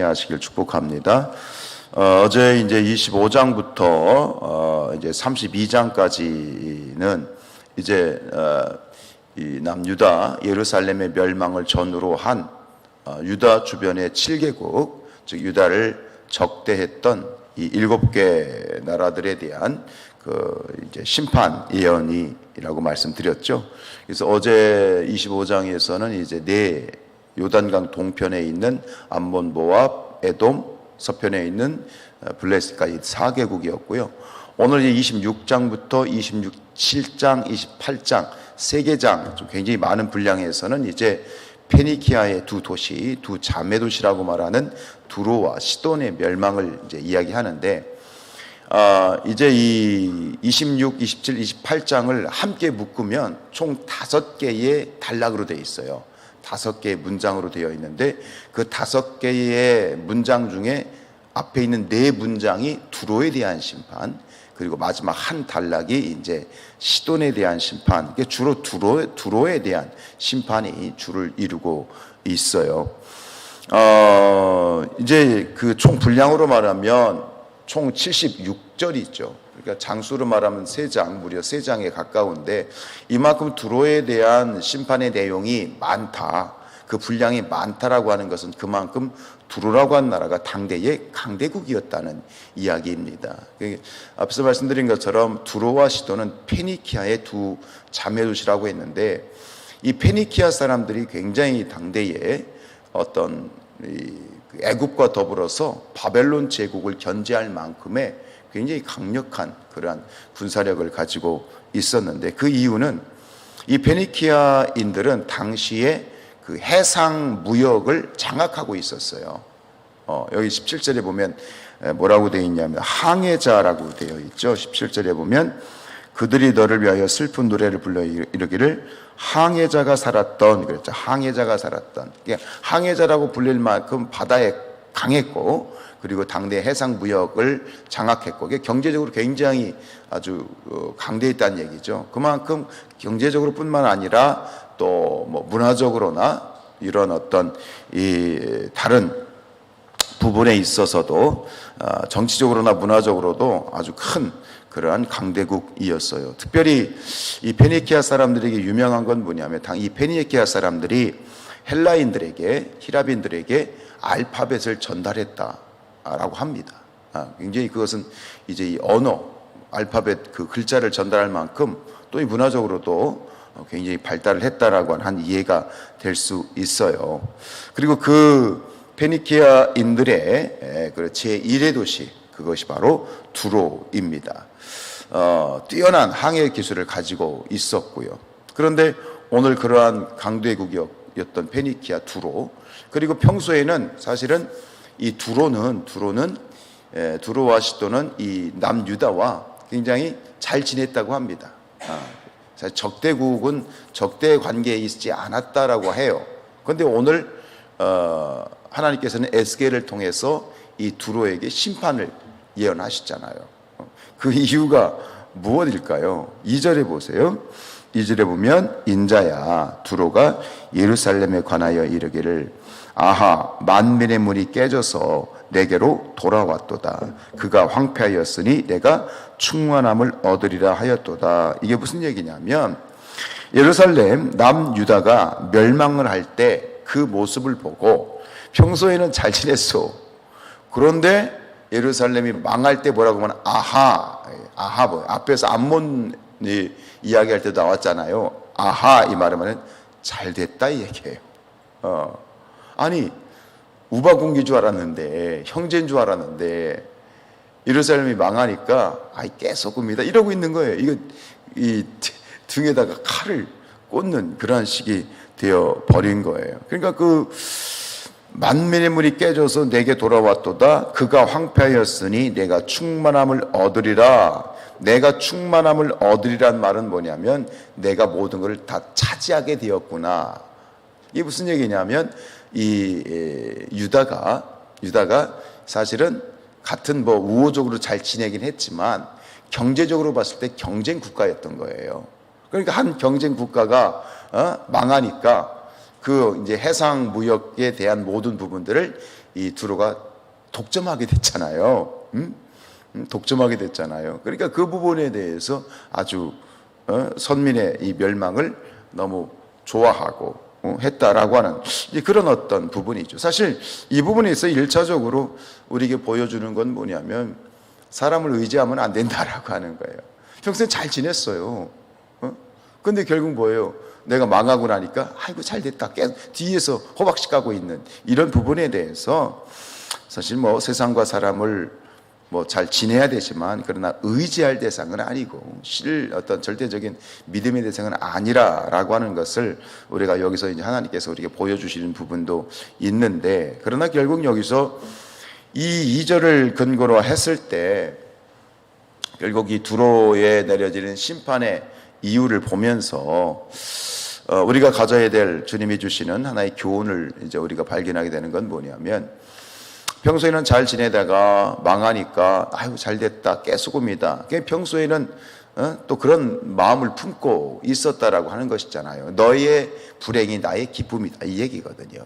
하시길 축복합니다. 어제 이제 25장부터 이제 32장까지는 이제 이 남유다 예루살렘의 멸망을 전후로 한 유다 주변의 7개국, 즉 유다를 적대했던 이 7개 나라들에 대한 그 이제 심판 예언이라고 말씀드렸죠. 그래서 어제 25장에서는 이제 요단강 동편에 있는 암몬, 모압, 에돔, 서편에 있는 블레셋까지 4개국이었고요. 오늘 26장부터 27장, 28장, 3개 좀 굉장히 많은 분량에서는 이제 페니키아의 두 도시, 두 자매 도시라고 말하는 두로와 시돈의 멸망을 이제 이야기하는데, 이제 이 26, 27, 28장을 함께 묶으면 총 5개의 단락으로 되어 있어요. 5개의 문장으로 되어 있는데, 그 5개의 문장 중에 앞에 있는 4문장이 두로에 대한 심판, 그리고 마지막 한 단락이 이제 시돈에 대한 심판, 주로 두로에 대한 심판이 주를 이루고 있어요. 이제 그 총 분량으로 말하면 총 76절이 있죠. 그러니까 장수로 말하면 3장, 무려 3장에 가까운데, 이만큼 두로에 대한 심판의 내용이 많다, 그 분량이 많다라고 하는 것은 그만큼 두로라고 한 나라가 당대의 강대국이었다는 이야기입니다. 앞서 말씀드린 것처럼 두로와 시돈은 페니키아의 두 자매 도시라고 했는데, 이 페니키아 사람들이 굉장히 당대의 어떤 애국과 더불어서 바벨론 제국을 견제할 만큼의 굉장히 강력한 그러한 군사력을 가지고 있었는데, 그 이유는 이 페니키아인들은 당시에 그 해상 무역을 장악하고 있었어요. 여기 17절에 보면 뭐라고 되어 있냐면 항해자라고 되어 있죠. 17절에 보면 그들이 너를 위하여 슬픈 노래를 불러 이르기를 항해자가 살았던, 그랬죠. 항해자가 살았던. 항해자라고 불릴 만큼 바다에 강했고, 그리고 당대 해상 무역을 장악했고, 경제적으로 굉장히 아주 강대했다는 얘기죠. 그만큼 경제적으로 뿐만 아니라 또 뭐 문화적으로나 이런 어떤 이 다른 부분에 있어서도 정치적으로나 문화적으로도 아주 큰 그러한 강대국이었어요. 특별히 이 페니키아 사람들에게 유명한 건 뭐냐면, 이 페니키아 사람들이 헬라인들에게, 히라빈들에게 알파벳을 전달했다라고 합니다. 굉장히 그것은 이제 이 언어, 알파벳 그 글자를 전달할 만큼 또 이 문화적으로도 굉장히 발달을 했다라고 한 이해가 될 수 있어요. 그리고 그 페니키아인들의 제1의 도시, 그것이 바로 두로입니다. 뛰어난 항해 기술을 가지고 있었고요. 그런데 오늘 그러한 강대국이었던 페니키아 두로, 그리고 평소에는 사실은 이 두로와 시돈은 이 남유다와 굉장히 잘 지냈다고 합니다. 적대국은 적대 관계에 있지 않았다라고 해요. 그런데 오늘 하나님께서는 에스겔을 통해서 이 두로에게 심판을 예언하셨잖아요. 그 이유가 무엇일까요? 2절에 보세요. 2절에 보면 인자야 두로가 예루살렘에 관하여 이르기를 아하 만민의 문이 깨져서 내게로 돌아왔도다. 그가 황폐하였으니 내가 충만함을 얻으리라 하였도다. 이게 무슨 얘기냐면, 예루살렘 남유다가 멸망을 할 때 그 모습을 보고 평소에는 잘 지냈어. 그런데 예루살렘이 망할 때 뭐라고 하면 아하 뭐 앞에서 암몬 이야기할 때도 나왔잖아요. 아하 이 말하면 잘 됐다 이 얘기예요. 아니 우바공기인 줄 알았는데, 형제인 줄 알았는데 예루살렘이 망하니까 깨소금이다 이러고 있는 거예요. 이거 이 등에다가 칼을 꽂는 그러한 식이 되어 버린 거예요. 그러니까 그 만민의 문이 깨져서 내게 돌아왔도다. 그가 황폐하였으니 내가 충만함을 얻으리라. 내가 충만함을 얻으리란 말은 뭐냐면, 내가 모든 것을 다 차지하게 되었구나. 이게 무슨 얘기냐면, 이 유다가 사실은 같은 뭐 우호적으로 잘 지내긴 했지만 경제적으로 봤을 때 경쟁 국가였던 거예요. 그러니까 한 경쟁 국가가 망하니까 그 이제 해상 무역에 대한 모든 부분들을 이 두로가 독점하게 됐잖아요. 독점하게 됐잖아요. 그러니까 그 부분에 대해서 아주 선민의 이 멸망을 너무 좋아하고 했다라고 하는 그런 어떤 부분이죠. 사실 이 부분에 있어 1차적으로 우리에게 보여주는 건 뭐냐면 사람을 의지하면 안 된다라고 하는 거예요. 평소에 잘 지냈어요. 근데 결국 뭐예요? 내가 망하고 나니까 아이고 잘 됐다. 계속 뒤에서 호박씨 까고 있는 이런 부분에 대해서 사실 뭐 세상과 사람을 뭐 잘 지내야 되지만 그러나 의지할 대상은 아니고 어떤 절대적인 믿음의 대상은 아니라라고 하는 것을 우리가 여기서 이제 하나님께서 우리에게 보여주시는 부분도 있는데, 그러나 결국 여기서 이 2절을 근거로 했을 때 결국 이 두로에 내려지는 심판의 이유를 보면서 우리가 가져야 될 주님이 주시는 하나의 교훈을 이제 우리가 발견하게 되는 건 뭐냐면, 평소에는 잘 지내다가 망하니까 아이고 잘 됐다 깨수금이다. 평소에는 또 그런 마음을 품고 있었다라고 하는 것이잖아요. 너의 불행이 나의 기쁨이다 이 얘기거든요.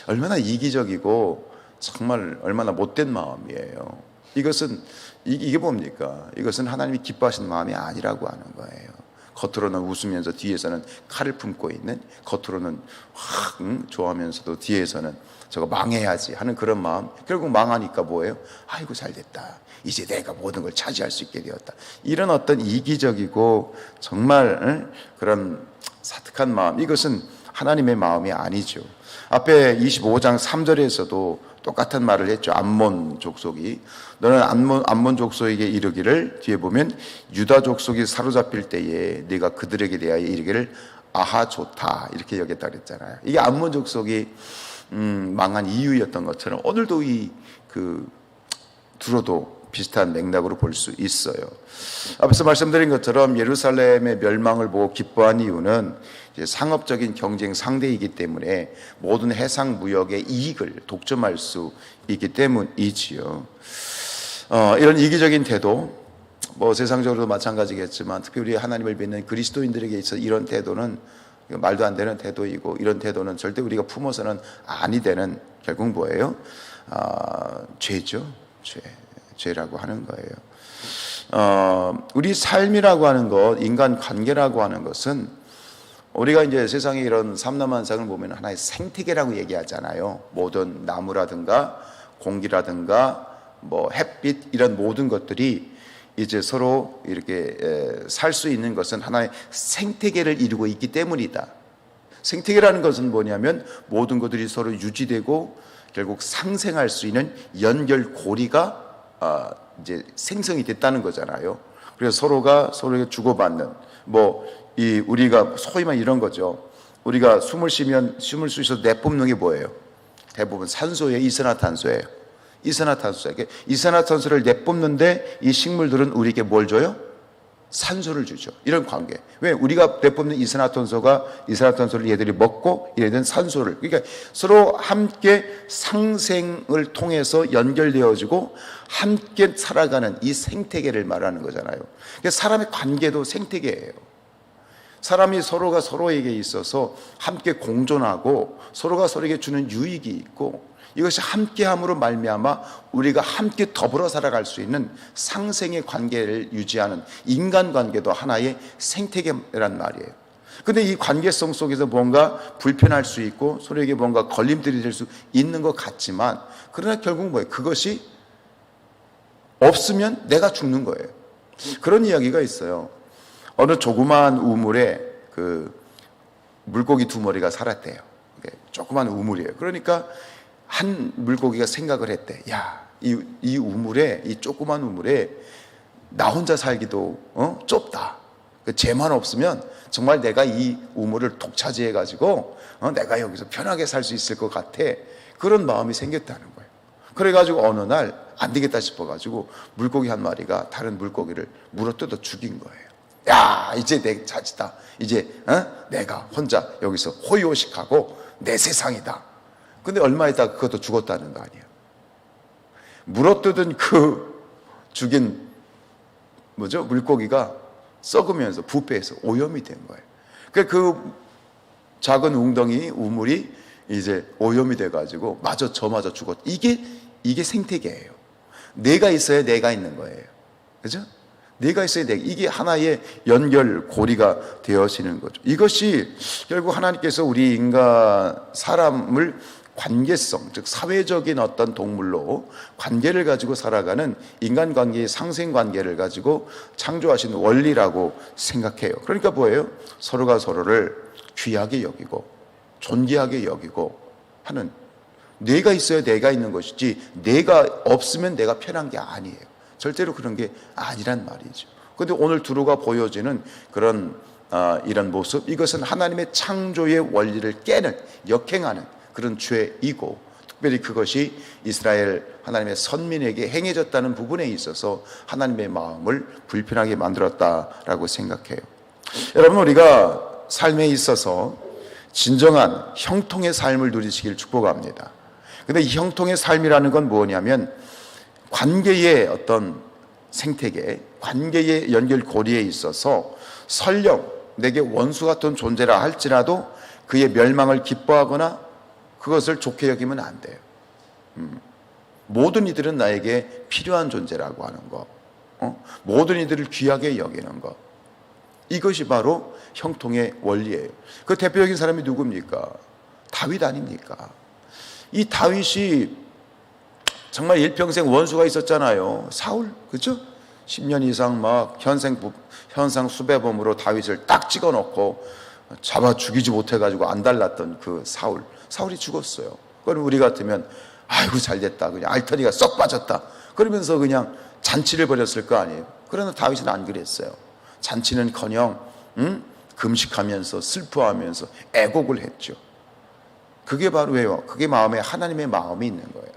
얼마나 이기적이고 정말 얼마나 못된 마음이에요. 이것은 이게 뭡니까? 이것은 하나님이 기뻐하시는 마음이 아니라고 하는 거예요. 겉으로는 웃으면서 뒤에서는 칼을 품고 있는, 겉으로는 확 좋아하면서도 뒤에서는 저거 망해야지 하는 그런 마음. 결국 망하니까 뭐예요? 아이고 잘 됐다. 이제 내가 모든 걸 차지할 수 있게 되었다. 이런 어떤 이기적이고 정말 그런 사특한 마음, 이것은 하나님의 마음이 아니죠. 앞에 25장 3절에서도 똑같은 말을 했죠. 암몬 족속이, 너는 암몬 족속에게 이르기를, 뒤에 보면 유다 족속이 사로잡힐 때에 네가 그들에게 대하여 이르기를 아하 좋다 이렇게 여겼다 그랬잖아요. 이게 암몬 족속이 망한 이유였던 것처럼 오늘도 그 두로도 비슷한 맥락으로 볼 수 있어요. 앞에서 말씀드린 것처럼 예루살렘의 멸망을 보고 기뻐한 이유는 이제 상업적인 경쟁 상대이기 때문에 모든 해상 무역의 이익을 독점할 수 있기 때문이지요. 이런 이기적인 태도, 뭐 세상적으로도 마찬가지겠지만 특별히 하나님을 믿는 그리스도인들에게 있어 이런 태도는 말도 안 되는 태도이고, 이런 태도는 절대 우리가 품어서는 아니 되는, 결국 뭐예요? 죄죠. 죄라고 하는 거예요. 우리 삶이라고 하는 것, 인간 관계라고 하는 것은 우리가 이제 세상에 이런 삼라만상을 보면 하나의 생태계라고 얘기하잖아요. 모든 나무라든가 공기라든가 뭐 햇빛, 이런 모든 것들이 이제 서로 이렇게 살 수 있는 것은 하나의 생태계를 이루고 있기 때문이다. 생태계라는 것은 뭐냐면 모든 것들이 서로 유지되고 결국 상생할 수 있는 연결고리가 이제 생성이 됐다는 거잖아요. 그래서 서로가 서로에게 주고받는, 우리가 소위 말 이런 거죠. 우리가 숨을 쉬면 숨을 수 있어서 내뿜는 게 뭐예요? 대부분 산소예요, 이산화탄소예요. 이산화탄소를 내뿜는데 이 식물들은 우리에게 뭘 줘요? 산소를 주죠. 이런 관계. 왜? 우리가 내뿜는 이산화탄소를 얘들이 먹고 얘들은 산소를, 그러니까 서로 함께 상생을 통해서 연결되어지고 함께 살아가는 이 생태계를 말하는 거잖아요. 그러니까 사람의 관계도 생태계예요. 사람이 서로가 서로에게 있어서 함께 공존하고 서로가 서로에게 주는 유익이 있고, 이것이 함께함으로 말미암아 우리가 함께 더불어 살아갈 수 있는 상생의 관계를 유지하는 인간관계도 하나의 생태계란 말이에요. 근데 이 관계성 속에서 뭔가 불편할 수 있고 서로에게 뭔가 걸림돌이 될 수 있는 것 같지만, 그러나 결국 뭐예요? 그것이 없으면 내가 죽는 거예요. 그런 이야기가 있어요. 어느 조그마한 우물에 그 물고기 2마리가 살았대요. 조그마한 우물이에요. 그러니까 한 물고기가 생각을 했대. 야, 이 우물에, 이 조그만 우물에 나 혼자 살기도 좁다. 쟤만 없으면 정말 내가 이 우물을 독차지해 가지고 내가 여기서 편하게 살 수 있을 것 같아. 그런 마음이 생겼다는 거예요. 그래가지고 어느 날 안 되겠다 싶어가지고 물고기 한 마리가 다른 물고기를 물어뜯어 죽인 거예요. 야, 이제 내 차지다. 이제 내가 혼자 여기서 호의호식하고 내 세상이다. 근데 얼마 있다가 그것도 죽었다는 거 아니에요. 물어뜯은 그 죽인 물고기가 썩으면서 부패해서 오염이 된 거예요. 그 작은 웅덩이 우물이 이제 오염이 돼가지고 저마저 죽었. 이게 생태계예요. 내가 있어야 내가 있는 거예요. 그죠? 내가 있어야 이게 하나의 연결고리가 되어지는 거죠. 이것이 결국 하나님께서 우리 사람을 관계성, 즉 사회적인 어떤 동물로 관계를 가지고 살아가는 인간관계의 상생관계를 가지고 창조하신 원리라고 생각해요. 그러니까 뭐예요? 서로가 서로를 귀하게 여기고 존귀하게 여기고 하는, 내가 있어야 내가 있는 것이지 내가 없으면 내가 편한 게 아니에요. 절대로 그런 게 아니란 말이죠. 그런데 오늘 두루가 보여지는 그런 이런 모습, 이것은 하나님의 창조의 원리를 깨는, 역행하는 그런 죄이고, 특별히 그것이 이스라엘 하나님의 선민에게 행해졌다는 부분에 있어서 하나님의 마음을 불편하게 만들었다라고 생각해요. 여러분, 우리가 삶에 있어서 진정한 형통의 삶을 누리시길 축복합니다. 근데 이 형통의 삶이라는 건 뭐냐면 관계의 어떤 생태계, 관계의 연결고리에 있어서 설령 내게 원수 같은 존재라 할지라도 그의 멸망을 기뻐하거나 그것을 좋게 여기면 안 돼요. 모든 이들은 나에게 필요한 존재라고 하는 거, 모든 이들을 귀하게 여기는 거, 이것이 바로 형통의 원리예요. 그 대표적인 사람이 누굽니까? 다윗 아닙니까? 이 다윗이 정말 일평생 원수가 있었잖아요. 사울, 그죠? 10년 이상 막 현상 수배범으로 다윗을 딱 찍어놓고 잡아 죽이지 못해가지고 안달났던 그 사울이 죽었어요. 그럼 우리 같으면 아이고 잘됐다, 그냥 알터리가 쏙 빠졌다 그러면서 그냥 잔치를 벌였을 거 아니에요. 그러나 다윗은 안 그랬어요. 잔치는커녕 금식하면서 슬퍼하면서 애곡을 했죠. 그게 바로 왜요? 그게 마음에 하나님의 마음이 있는 거예요.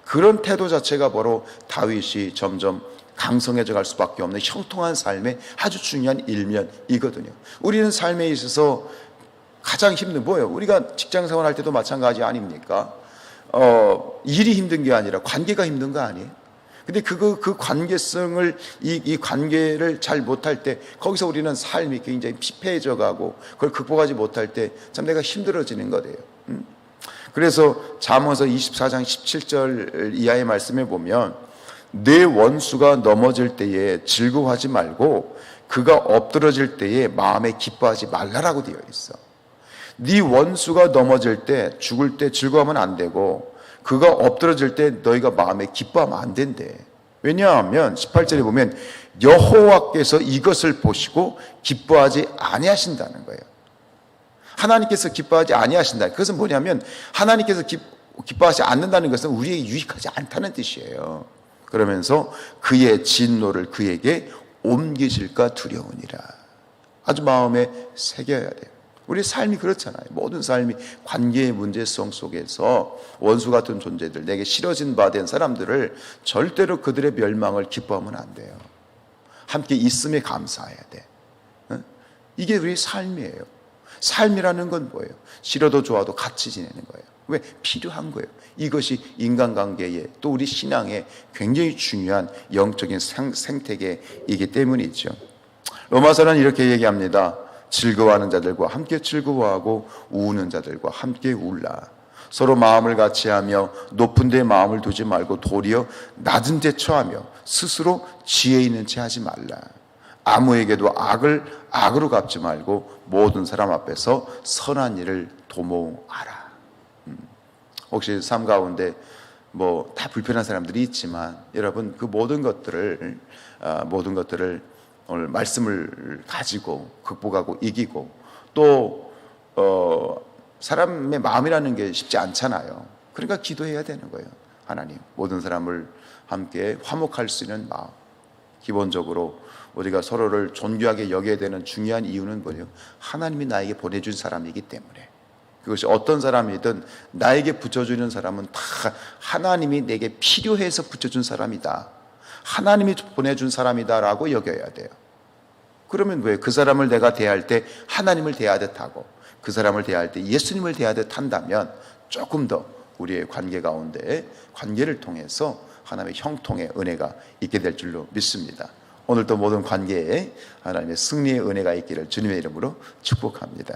그런 태도 자체가 바로 다윗이 점점 강성해져 갈 수밖에 없는 형통한 삶의 아주 중요한 일면이거든요. 우리는 삶에 있어서 가장 힘든 뭐예요? 우리가 직장생활 할 때도 마찬가지 아닙니까? 일이 힘든 게 아니라 관계가 힘든 거 아니에요? 근데 그 관계성을, 이 관계를 잘 못할 때 거기서 우리는 삶이 굉장히 피폐해져 가고 그걸 극복하지 못할 때 참 내가 힘들어지는 거예요. 그래서 잠언서 24장 17절 이하의 말씀에 보면 내 원수가 넘어질 때에 즐거워하지 말고 그가 엎드러질 때에 마음에 기뻐하지 말라라고 되어 있어. 네 원수가 넘어질 때, 죽을 때 즐거워하면 안 되고 그가 엎드러질 때 너희가 마음에 기뻐하면 안 된대. 왜냐하면 18절에 보면 여호와께서 이것을 보시고 기뻐하지 아니하신다는 거예요. 하나님께서 기뻐하지 아니하신다. 그것은 뭐냐면 하나님께서 기뻐하지 않는다는 것은 우리에게 유익하지 않다는 뜻이에요. 그러면서 그의 진노를 그에게 옮기실까 두려우니라. 아주 마음에 새겨야 돼요. 우리 삶이 그렇잖아요. 모든 삶이 관계의 문제성 속에서 원수 같은 존재들, 내게 싫어진 바 된 사람들을 절대로 그들의 멸망을 기뻐하면 안 돼요. 함께 있음에 감사해야 돼. 이게 우리 삶이에요. 삶이라는 건 뭐예요? 싫어도 좋아도 같이 지내는 거예요. 왜? 필요한 거예요. 이것이 인간관계에 또 우리 신앙에 굉장히 중요한 영적인 생태계이기 때문이죠. 로마서는 이렇게 얘기합니다. 즐거워하는 자들과 함께 즐거워하고 우는 자들과 함께 울라. 서로 마음을 같이하며 높은 데 마음을 두지 말고 도리어 낮은 데 처하며 스스로 지혜 있는 채 하지 말라. 아무에게도 악을 악으로 갚지 말고 모든 사람 앞에서 선한 일을 도모하라. 혹시 삶 가운데 뭐 다 불편한 사람들이 있지만 여러분 그 모든 것들을 오늘 말씀을 가지고 극복하고 이기고 또 사람의 마음이라는 게 쉽지 않잖아요. 그러니까 기도해야 되는 거예요. 하나님, 모든 사람을 함께 화목할 수 있는 마음. 기본적으로 우리가 서로를 존귀하게 여겨야 되는 중요한 이유는 뭐예요? 하나님이 나에게 보내준 사람이기 때문에. 그것이 어떤 사람이든 나에게 붙여주는 사람은 다 하나님이 내게 필요해서 붙여준 사람이다, 하나님이 보내준 사람이다라고 여겨야 돼요. 그러면 왜? 그 사람을 내가 대할 때 하나님을 대하듯 하고 그 사람을 대할 때 예수님을 대하듯 한다면 조금 더 우리의 관계 가운데 관계를 통해서 하나님의 형통의 은혜가 있게 될 줄로 믿습니다. 오늘도 모든 관계에 하나님의 승리의 은혜가 있기를 주님의 이름으로 축복합니다.